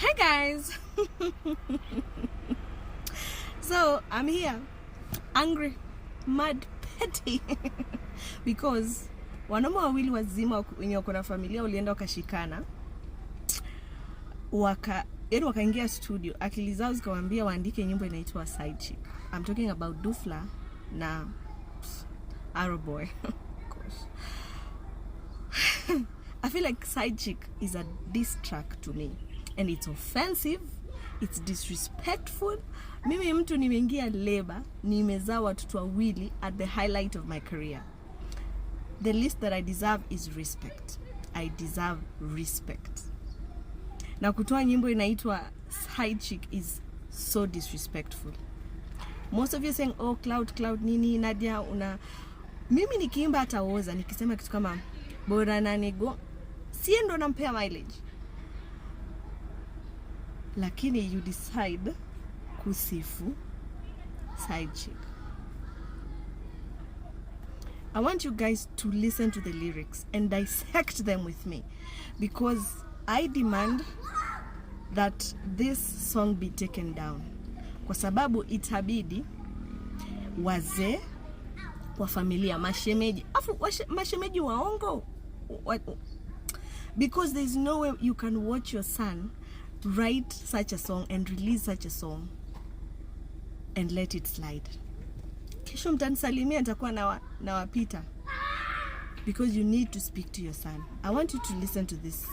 Hi guys. So I'm here angry, mad, petty because wanaume wawili wazima wenye wako na familia walienda wakashikana wakaingia studio, akili zao zikawaambia waandike nyimbo inaitwa Side Chick. I'm talking about Dufla na Arrow Boy. Of course. I feel like Side Chick is a diss track to me, and it's offensive, it's disrespectful. Mimi mtu nimeingia labor, nimezaa watoto wawili at the highlight of my career. The least that I deserve is respect. I deserve respect. Na kutoa nyimbo inaitwa Side Chick is so disrespectful. Most of you saying, oh, cloud nini Nadia una. Mimi nikiimba hata Woza nikisema kitu kama bora na nego, sie ndo nampea mileage. Lakini you decide kusifu Side Chick. I want you guys to listen to the lyrics and dissect them with me, because I demand that this song be taken down. Kwa sababu itabidi wazee wa familia, mashemeji, mashemeji waongo, because there's no way you can watch your son write such a song and release such a song and let it slide. Kesho mtanisalimia nitakuwa na wapita, because you need to speak to your son. I want you to listen to this.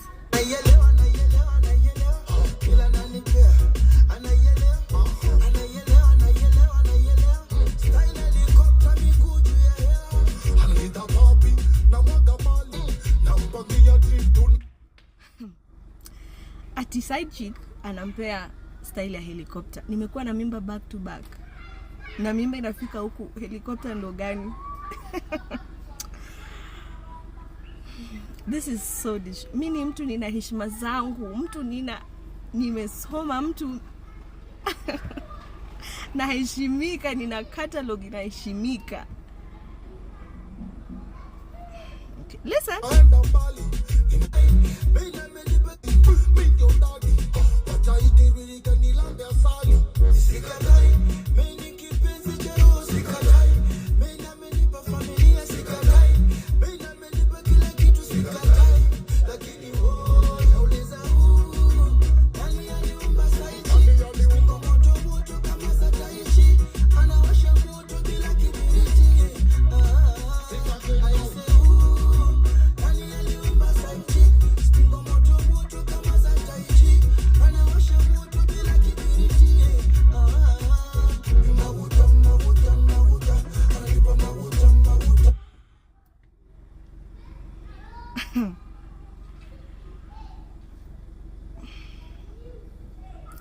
Ati Side Chick anampea style ya helicopter. Nimekuwa na mimba back to back, na mimba inafika huku, helicopter ndo gani? This is so mimi mtu nina heshima zangu, mtu nimesoma, mtu naheshimika, nina catalog inaheshimika. Okay, listen.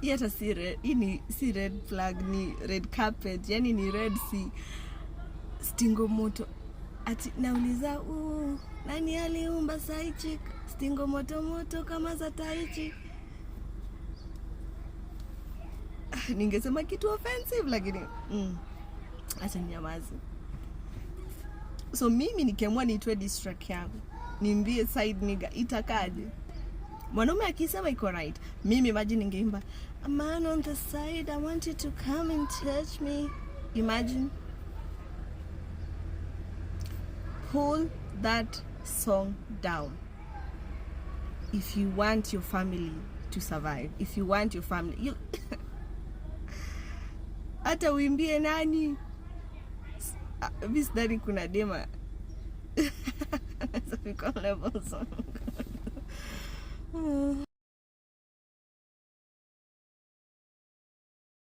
Yeta si red, ini si red flag, ni red carpet, yani ni red sea. Stingo moto. Ati nauliza, nani aliumba Side Chick? Stingo moto kama za Taichi. Ningesema kitu offensive, lakini acha nyamazi. So mimi nikiamua niitwe diss track yangu, nimbie side nigga, itakaje? Mwanaume akisema iko right, mimi imagine ningeimba a man on the side, I want you to come and touch me. Imagine. Pull that song down if you want your family to survive. If you want your family, you hata uimbie nani? Bis dari kuna dema. That's a level song.